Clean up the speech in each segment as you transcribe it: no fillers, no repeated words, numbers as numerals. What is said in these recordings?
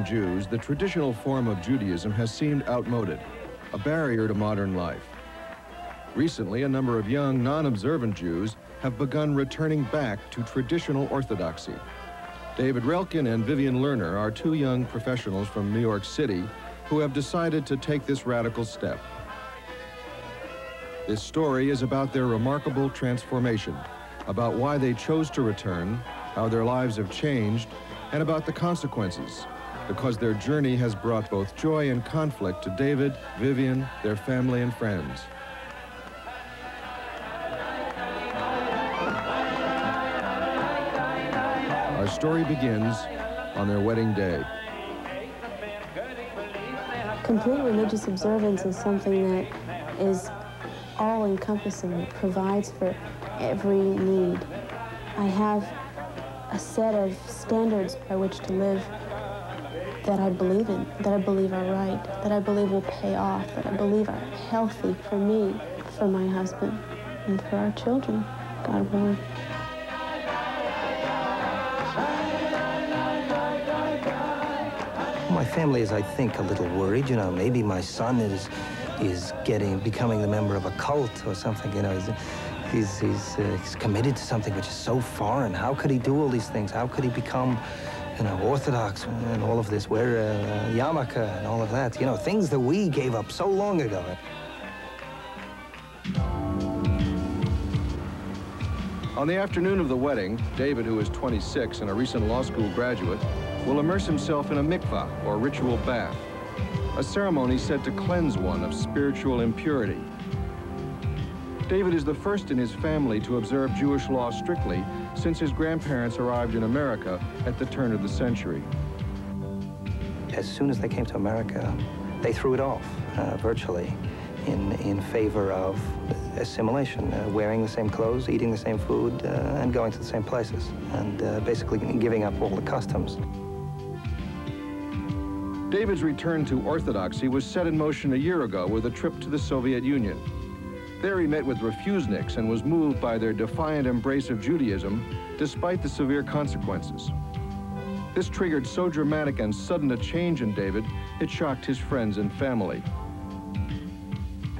Jews, the traditional form of Judaism has seemed outmoded, a barrier to modern life. Recently, a number of young, non-observant Jews have begun returning back to traditional orthodoxy. David Relkin and Vivian Lerner are two young professionals from New York City who have decided to take this radical step. This story is about their remarkable transformation, about why they chose to return, how their lives have changed, and about the consequences, because their journey has brought both joy and conflict to David, Vivian, their family, and friends. Our story begins on their wedding day. Complete religious observance is something that is all-encompassing. It provides for every need. I have a set of standards by which to live that I believe in, that I believe are right, that I believe will pay off, that I believe are healthy for me, for my husband, and for our children, God willing. My family is, I think, a little worried. You know, maybe my son is becoming a member of a cult or something. You know, he's committed to something which is so foreign. How could he do all these things? How could he become, you know, Orthodox and all of this? Wear a yarmulke and all of that. You know, things that we gave up so long ago. On the afternoon of the wedding, David, who is 26 and a recent law school graduate, will immerse himself in a mikvah, or ritual bath, a ceremony said to cleanse one of spiritual impurity. David is the first in his family to observe Jewish law strictly since his grandparents arrived in America at the turn of the century. As soon as they came to America, they threw it off, virtually, in favor of assimilation, wearing the same clothes, eating the same food, and going to the same places, and basically giving up all the customs. David's return to orthodoxy was set in motion a year ago with a trip to the Soviet Union. There he met with refuseniks and was moved by their defiant embrace of Judaism despite the severe consequences. This triggered so dramatic and sudden a change in David, it shocked his friends and family.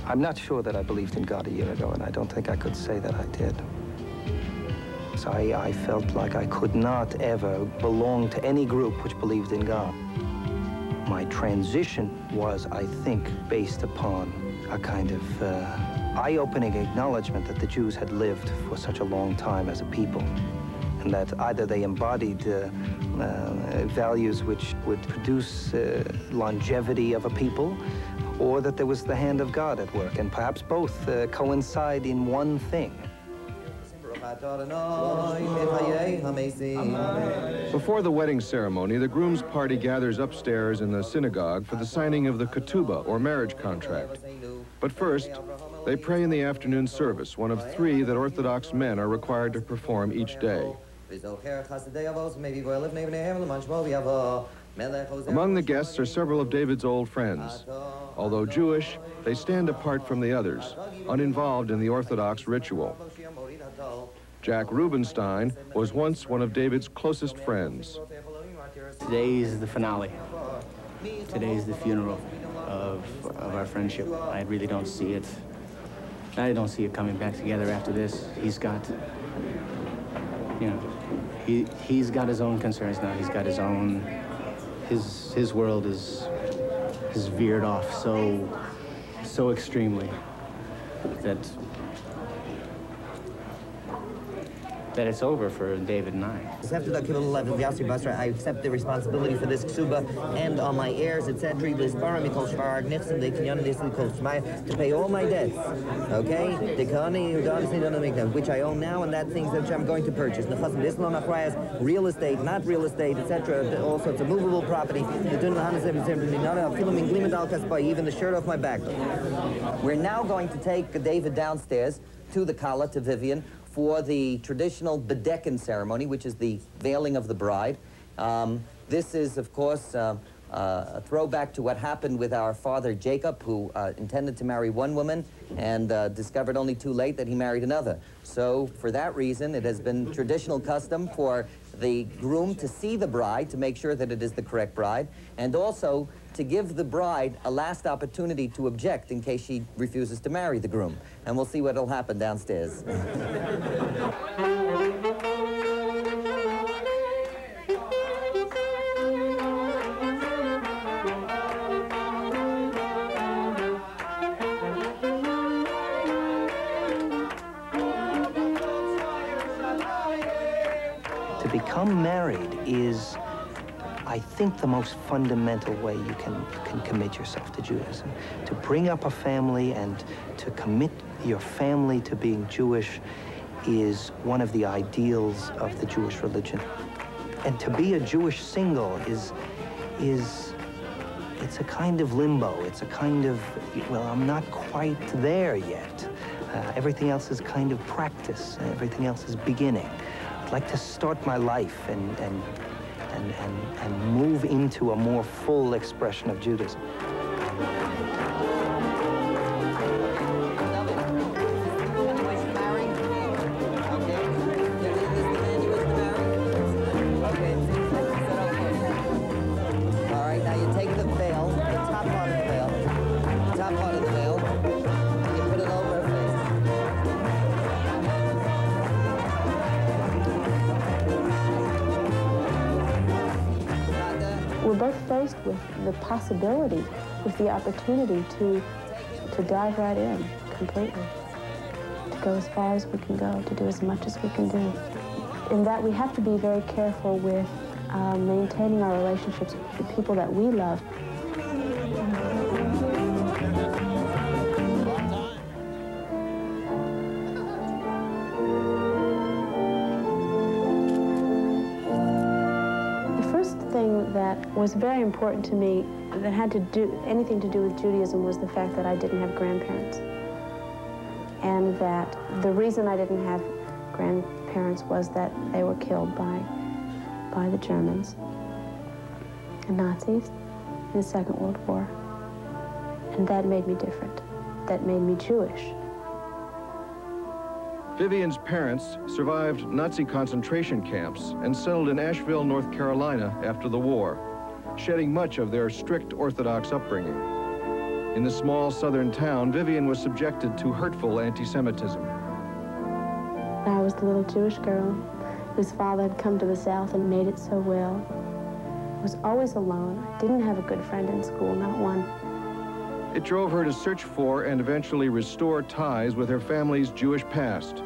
I'm not sure that I believed in God a year ago, and I don't think I could say that I did. So I felt like I could not ever belong to any group which believed in God. My transition was, I think, based upon a kind of eye-opening acknowledgement that the Jews had lived for such a long time as a people, and that either they embodied values which would produce longevity of a people, or that there was the hand of God at work, and perhaps both coincide in one thing. Before the wedding ceremony, the groom's party gathers upstairs in the synagogue for the signing of the ketubah, or marriage contract. But first, they pray in the afternoon service, one of 3 that Orthodox men are required to perform each day. Among the guests are several of David's old friends. Although Jewish, they stand apart from the others, uninvolved in the Orthodox ritual. Jack Rubenstein was once one of David's closest friends. Today is the finale. Today is the funeral of our friendship. I really don't see it. I don't see it coming back together after this. He's got, you know, he's got his own concerns now. He's got his own, his world is veered off so extremely that it's over for David and I. I accept the responsibility for this ksuba and on my heirs, etc. to pay all my debts. Okay? Which I own now, and that things that I'm going to purchase. Real estate, not real estate, etc. All sorts of movable property. Even the shirt off my back. We're now going to take David downstairs to the Kala, to Vivian, for the traditional bedecken ceremony, which is the veiling of the bride. This is, of course, a throwback to what happened with our father Jacob, who intended to marry one woman and discovered only too late that he married another. So for that reason, it has been traditional custom for the groom to see the bride to make sure that it is the correct bride, and also to give the bride a last opportunity to object in case she refuses to marry the groom. And we'll see what will happen downstairs. To become married is, I think, the most fundamental way you can commit yourself to Judaism. To bring up a family and to commit your family to being Jewish is one of the ideals of the Jewish religion. And to be a Jewish single is it's a kind of limbo. It's a kind of, well, I'm not quite there yet. Everything else is kind of practice. Everything else is beginning. I'd like to start my life and move into a more full expression of Judaism. We're both faced with the possibility, with the opportunity to dive right in completely, to go as far as we can go, to do as much as we can do. In that, we have to be very careful with maintaining our relationships with the people that we love. That was very important to me, that had to do anything to do with Judaism, was the fact that I didn't have grandparents. And that the reason I didn't have grandparents was that they were killed by the Germans and Nazis in the Second World War. And that made me different. That made me Jewish. Vivian's parents survived Nazi concentration camps and settled in Asheville, North Carolina after the war, shedding much of their strict Orthodox upbringing. In the small southern town, Vivian was subjected to hurtful anti-Semitism. I was the little Jewish girl whose father had come to the South and made it so well. I was always alone. I didn't have a good friend in school, not one. It drove her to search for and eventually restore ties with her family's Jewish past.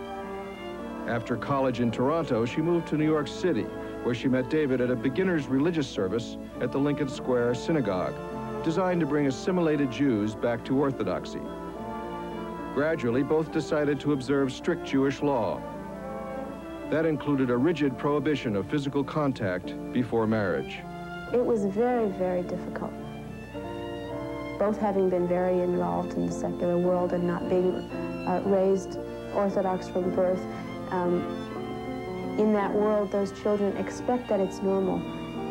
After college in Toronto, she moved to New York City, where she met David at a beginner's religious service at the Lincoln Square Synagogue, designed to bring assimilated Jews back to Orthodoxy. Gradually, both decided to observe strict Jewish law. That included a rigid prohibition of physical contact before marriage. It was very, very difficult. Both having been very involved in the secular world and not being raised Orthodox from birth, in that world, those children expect that it's normal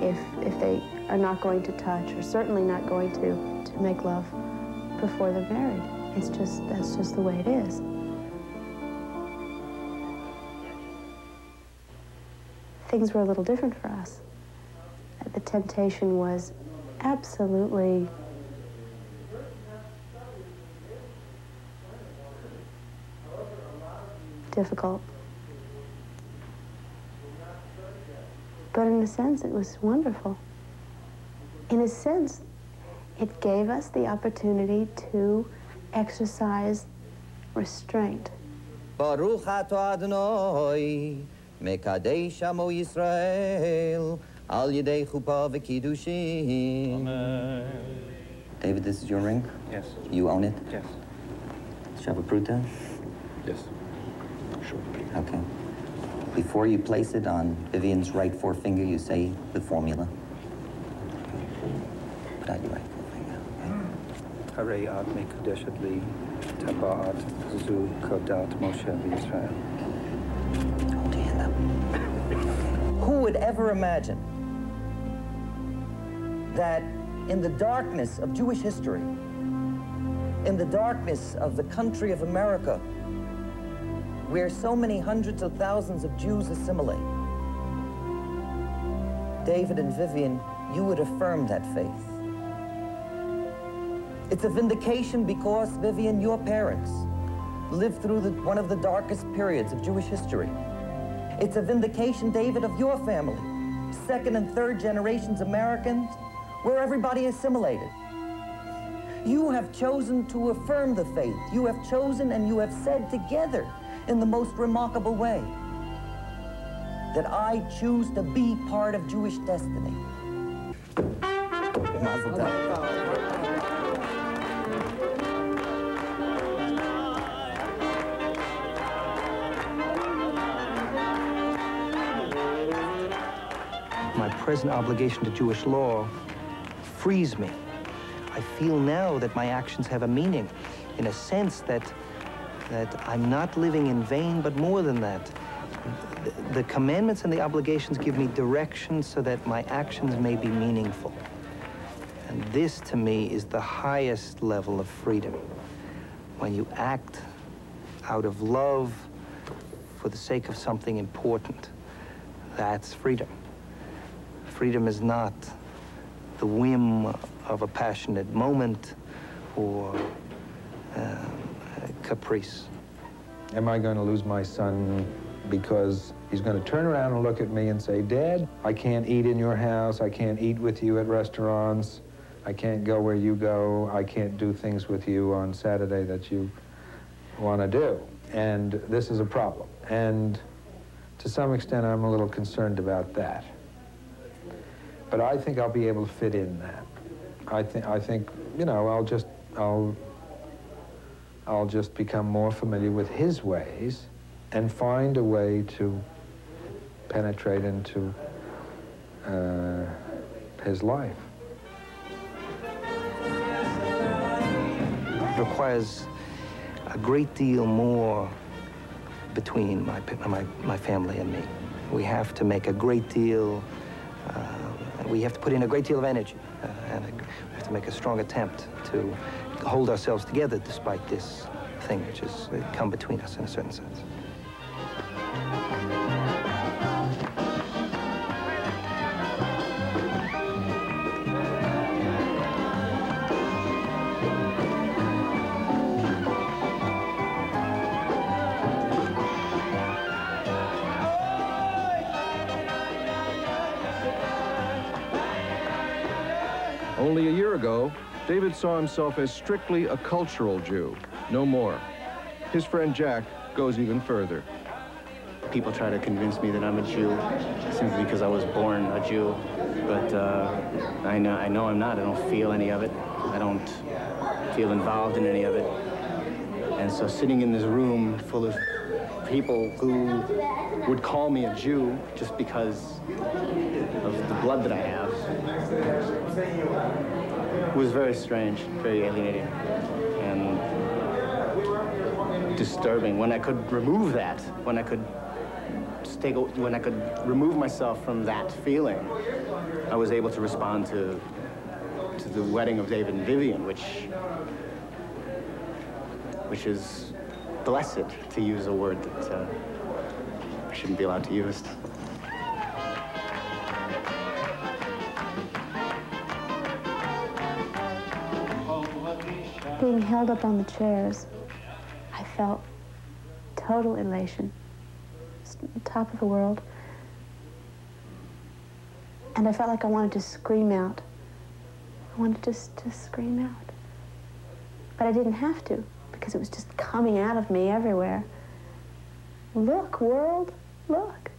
if they are not going to touch, or certainly not going to make love before they're married. That's just the way it is. Things were a little different for us. The temptation was absolutely difficult. But in a sense, it was wonderful. In a sense, it gave us the opportunity to exercise restraint. Baruch atah Adonai, mekadesh amo Yisrael, al yedei chuppah v'kiddushin. Amen. David, this is your ring? Yes. You own it? Yes. Shavapruta? Yes. Sure. Okay. Before you place it on Vivian's right forefinger, you say the formula. Put out your right forefinger, okay? Harei ad mekudeshet li, taba'at zu kodat Moshe v'Yisrael. Hold your hand up. Who would ever imagine that in the darkness of Jewish history, in the darkness of the country of America, where so many hundreds of thousands of Jews assimilate, David and Vivian, you would affirm that faith. It's a vindication because, Vivian, your parents lived through one of the darkest periods of Jewish history. It's a vindication, David, of your family, second and third generations Americans, where everybody assimilated. You have chosen to affirm the faith. You have chosen and you have said together in the most remarkable way that I choose to be part of Jewish destiny. Mazel tov. My present obligation to Jewish law frees me. I feel now that my actions have a meaning, in a sense that I'm not living in vain, but more than that. The commandments and the obligations give me direction so that my actions may be meaningful. And this, to me, is the highest level of freedom. When you act out of love for the sake of something important, that's freedom. Freedom is not the whim of a passionate moment or caprice. Am I going to lose my son because he's going to turn around and look at me and say, Dad, I can't eat in your house, I can't eat with you at restaurants, I can't go where you go, I can't do things with you on Saturday that you want to do. And this is a problem. And to some extent, I'm a little concerned about that. But I think I'll be able to fit in that. I think, you know, I'll just become more familiar with his ways and find a way to penetrate into his life. It requires a great deal more between my family and me. We have to make a great deal, we have to put in a great deal of energy, and we have to make a strong attempt to hold ourselves together despite this thing which has come between us in a certain sense. Only a year ago, David saw himself as strictly a cultural Jew, no more. His friend Jack goes even further. People try to convince me that I'm a Jew simply because I was born a Jew, but I know I'm not. I don't feel any of it. I don't feel involved in any of it. And so sitting in this room full of people who would call me a Jew just because of the blood that I have was very strange, very alienating, and disturbing. When I could remove that, when I could remove myself from that feeling, I was able to respond to the wedding of David and Vivian, which is blessed, to use a word that I shouldn't be allowed to use. Being held up on the chairs, I felt total elation. Just on top of the world. And I felt like I wanted to scream out. I wanted just to scream out. But I didn't have to, because it was just coming out of me everywhere. Look, world, look.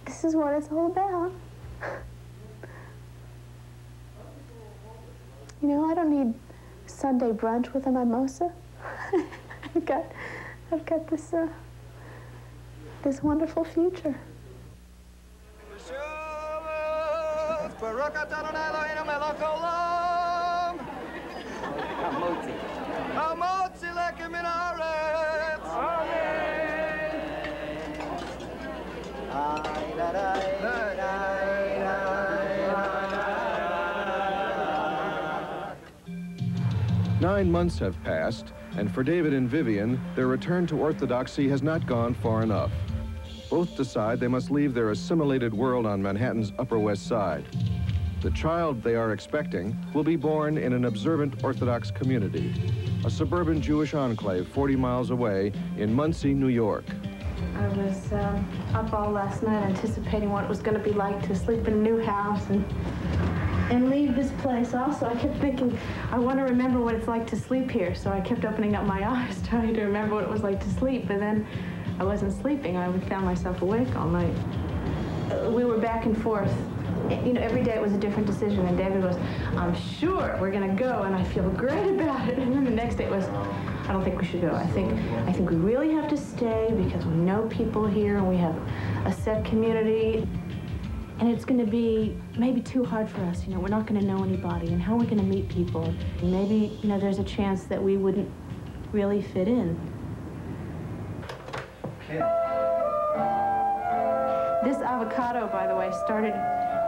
This is what it's all about. You know, I don't need Sunday brunch with a mimosa. I've got this this wonderful future. 9 months have passed, and for David and Vivian, their return to orthodoxy has not gone far enough. Both decide they must leave their assimilated world on Manhattan's Upper West Side. The child they are expecting will be born in an observant Orthodox community, a suburban Jewish enclave 40 miles away in Muncie, New York. I was up all last night anticipating what it was going to be like to sleep in a new house and leave this place. Also, I kept thinking, I want to remember what it's like to sleep here, so I kept opening up my eyes trying to remember what it was like to sleep, but then I wasn't sleeping. I found myself awake all night. We were back and forth. You know, every day it was a different decision, and David was, I'm sure we're going to go, and I feel great about it. And then the next day it was, I don't think we should go. I think we really have to stay because we know people here, and we have a set community. And it's going to be maybe too hard for us. You know, we're not going to know anybody, and how are we going to meet people? And maybe, you know, there's a chance that we wouldn't really fit in. Okay. This avocado, by the way, started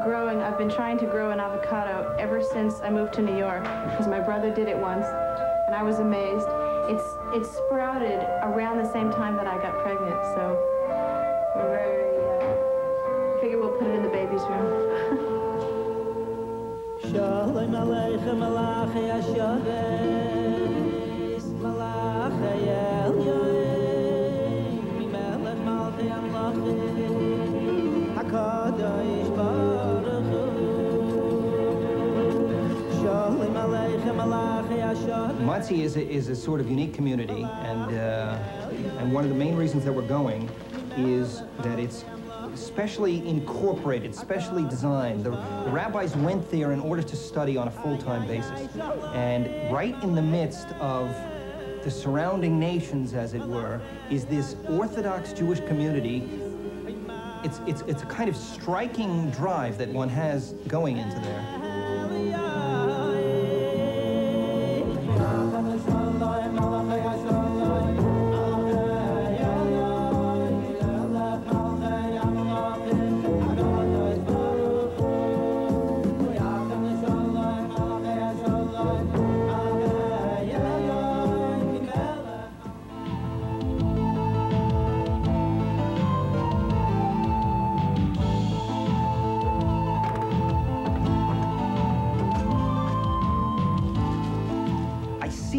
growing. I've been trying to grow an avocado ever since I moved to New York, because my brother did it once, and I was amazed. It sprouted around the same time that I got pregnant, so we're very, figure we'll put it in the baby's room. Shalom Aleichem Malachi Ashaves Malachi El Yoim Mimelech Malchi Amlachim HaKadosh Baruch Hu Shalom Aleichem Malachi Ashaves. Muncie is a sort of unique community, and one of the main reasons that we're going is that it's specially incorporated, specially designed. The rabbis went there in order to study on a full-time basis. And right in the midst of the surrounding nations, as it were, is this Orthodox Jewish community. It's a kind of striking drive that one has going into there.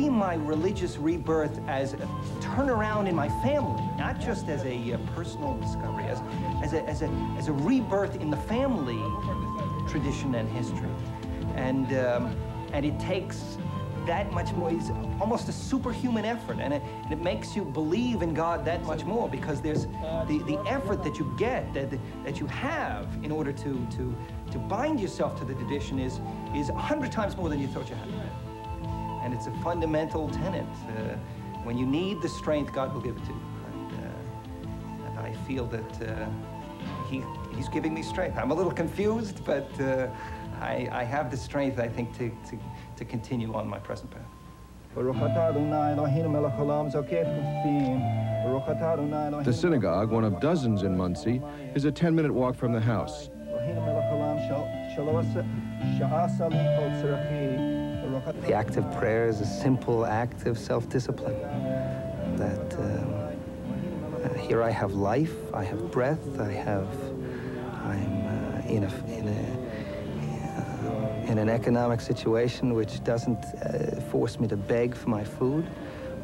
My religious rebirth as a turnaround in my family, not just as a personal discovery, as a rebirth in the family tradition and history, and it takes that much more. It's almost a superhuman effort, and it makes you believe in God that much more, because there's the effort that you get, that you have in order to bind yourself to the tradition is 100 times more than you thought you had. And it's a fundamental tenet. When you need the strength, God will give it to you. And I feel that He's giving me strength. I'm a little confused, but I have the strength, I think, to continue on my present path. The synagogue, one of dozens in Muncie, is a 10-minute walk from the house. The act of prayer is a simple act of self-discipline. That here I have life, I have breath, I'm in an economic situation which doesn't force me to beg for my food.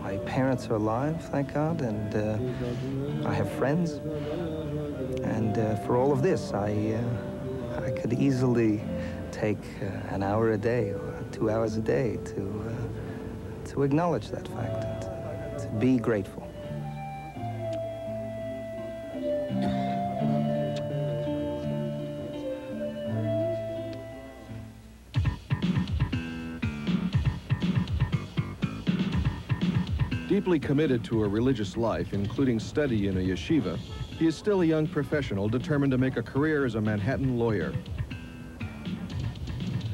My parents are alive, thank God, and I have friends. And for all of this, I could easily take an hour a day or 2 hours a day to acknowledge that fact and to be grateful. Deeply committed to a religious life, including study in a yeshiva, he is still a young professional determined to make a career as a Manhattan lawyer.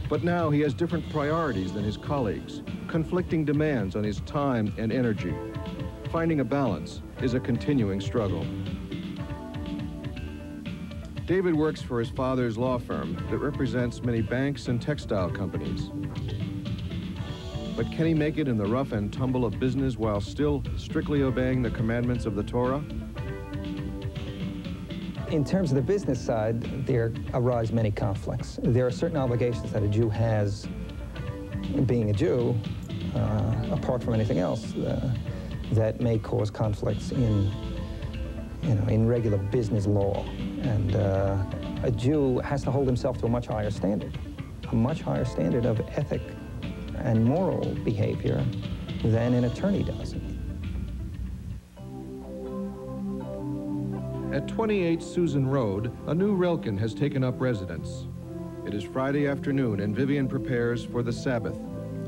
But now he has different priorities than his colleagues, conflicting demands on his time and energy. Finding a balance is a continuing struggle. David works for his father's law firm that represents many banks and textile companies. But can he make it in the rough and tumble of business while still strictly obeying the commandments of the Torah? In terms of the business side, there arise many conflicts. There are certain obligations that a Jew has, being a Jew, apart from anything else, that may cause conflicts in regular business law. And a Jew has to hold himself to a much higher standard of ethic and moral behavior than an attorney does. At 28 Susan Road, a new Relkin has taken up residence. It is Friday afternoon, and Vivian prepares for the Sabbath,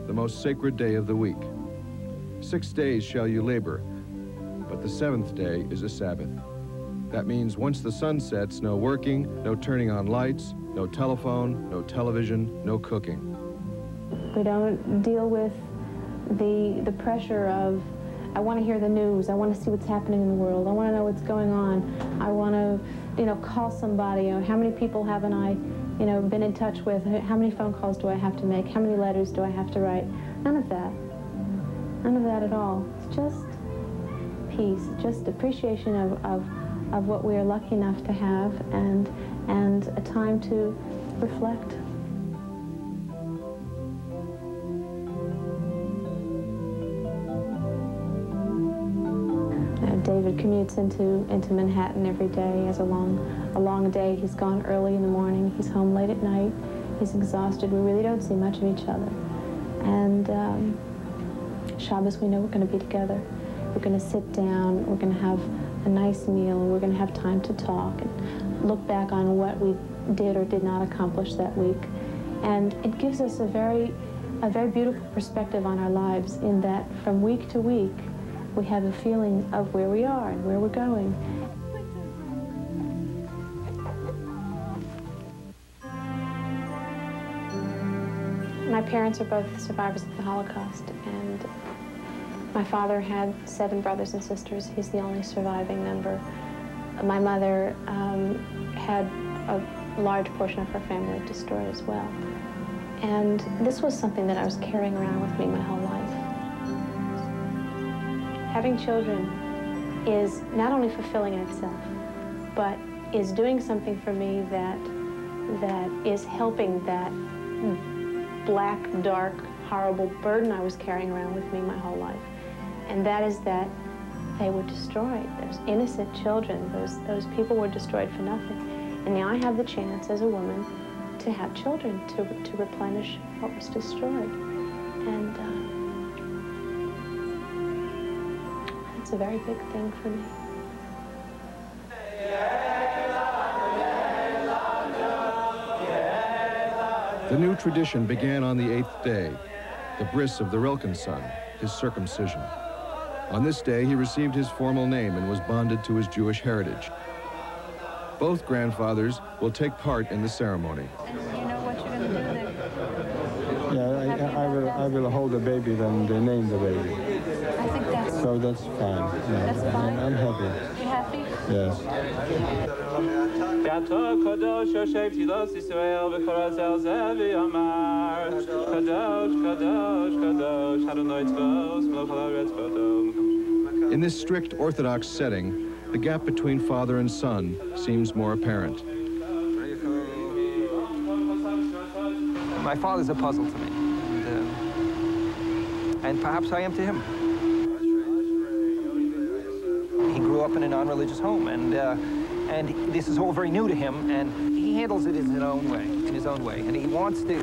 the most sacred day of the week. 6 days shall you labor, but the seventh day is a Sabbath. That means once the sun sets, no working, no turning on lights, no telephone, no television, no cooking. We don't deal with the pressure of, I want to hear the news, I want to see what's happening in the world, I want to know what's going on, I want to, call somebody, how many people haven't I, been in touch with, how many phone calls do I have to make, how many letters do I have to write? None of that. None of that at all. It's just peace, just appreciation of what we are lucky enough to have, and a time to reflect. David commutes into Manhattan every day. He has a long day. He's gone early in the morning. He's home late at night. He's exhausted. We really don't see much of each other. And Shabbos, we know we're going to be together. We're going to sit down. We're going to have a nice meal. We're going to have time to talk and look back on what we did or did not accomplish that week. And it gives us a very beautiful perspective on our lives, in that from week to week, we have a feeling of where we are and where we're going. My parents are both survivors of the Holocaust, and my father had 7 brothers and sisters. He's the only surviving member. My mother had a large portion of her family destroyed as well. And this was something that I was carrying around with me my whole life. Having children is not only fulfilling in itself, but is doing something for me that is helping that black, dark, horrible burden I was carrying around with me my whole life. And that is that they were destroyed. Those innocent children, those people were destroyed for nothing. And now I have the chance as a woman to have children, to replenish what was destroyed. And it's a very big thing for me. The new tradition began on the 8th day, the bris of the Relkin son, his circumcision. On this day, he received his formal name and was bonded to his Jewish heritage. Both grandfathers will take part in the ceremony. And you know what you're going to do there? Yeah, I will hold the baby, then they name the baby. I think that's... So that's fine. Yeah. That's fine? I'm happy. You happy? Yes. In this strict Orthodox setting, the gap between father and son seems more apparent. My father's a puzzle to me, and perhaps I am to him. He grew up in a non-religious home, and this is all very new to him, and he handles it in his own way, and he wants to.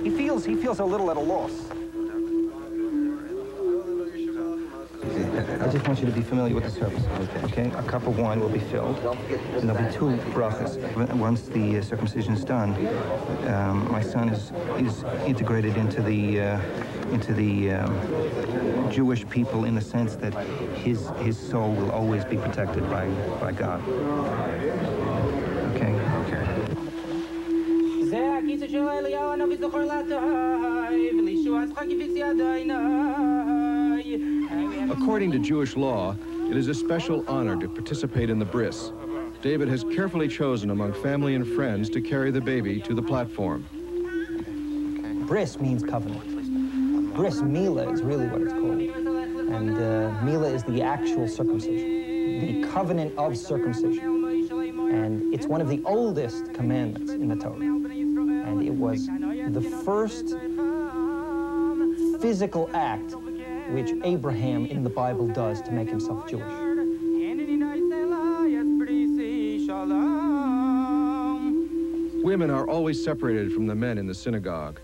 He feels a little at a loss. I just want you to be familiar with the service. Okay? A cup of wine will be filled, and there'll be 2 brachas. Once the circumcision is done, my son is integrated into the Jewish people, in the sense that his soul will always be protected by God. Okay? According to Jewish law, it is a special honor to participate in the bris. David has carefully chosen among family and friends to carry the baby to the platform. Bris means covenant. bris milah is really what it's called. And milah is the actual circumcision, the covenant of circumcision. And it's one of the oldest commandments in the Torah. And it was the first physical act which Abraham in the Bible does to make himself Jewish. Women are always separated from the men in the synagogue.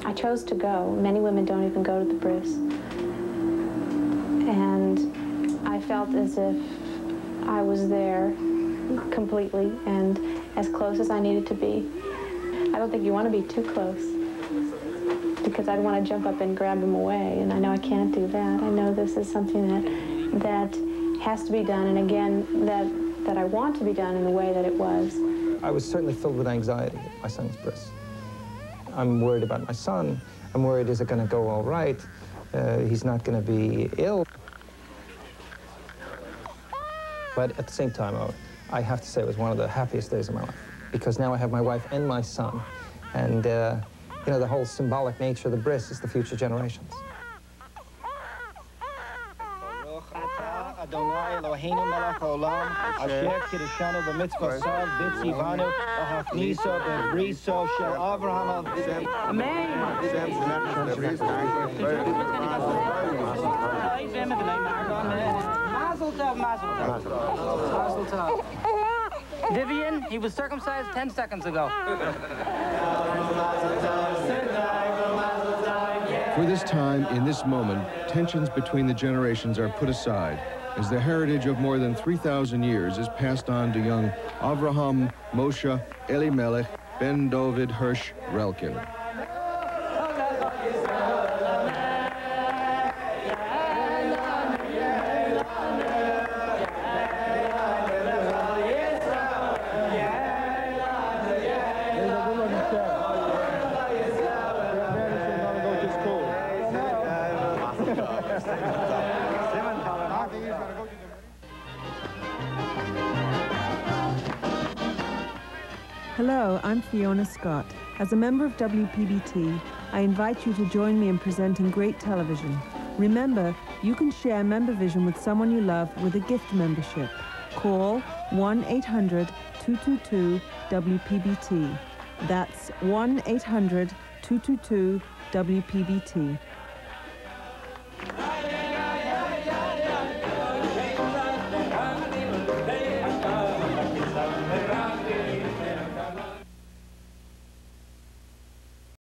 I chose to go. Many women don't even go to the bris. And I felt as if I was there completely and as close as I needed to be. I don't think you want to be too close, because I'd want to jump up and grab him away, and I know I can't do that. I know this is something that has to be done, and again, that I want to be done in the way that it was. I was certainly filled with anxiety at my son's bris. I'm worried about my son. I'm worried, is it going to go all right? He's not going to be ill. But at the same time, I have to say it was one of the happiest days of my life, because now I have my wife and my son. And, you know, the whole symbolic nature of the bris is the future generations. Vivian, he was circumcised 10 seconds ago. For this time, in this moment, tensions between the generations are put aside as the heritage of more than 3,000 years is passed on to young Avraham Moshe Elimelech Ben David Hirsch Relkin. Hello, I'm Fiona Scott. As a member of WPBT, I invite you to join me in presenting great television. Remember, you can share MemberVision with someone you love with a gift membership. Call 1-800-222-WPBT. That's 1-800-222-WPBT.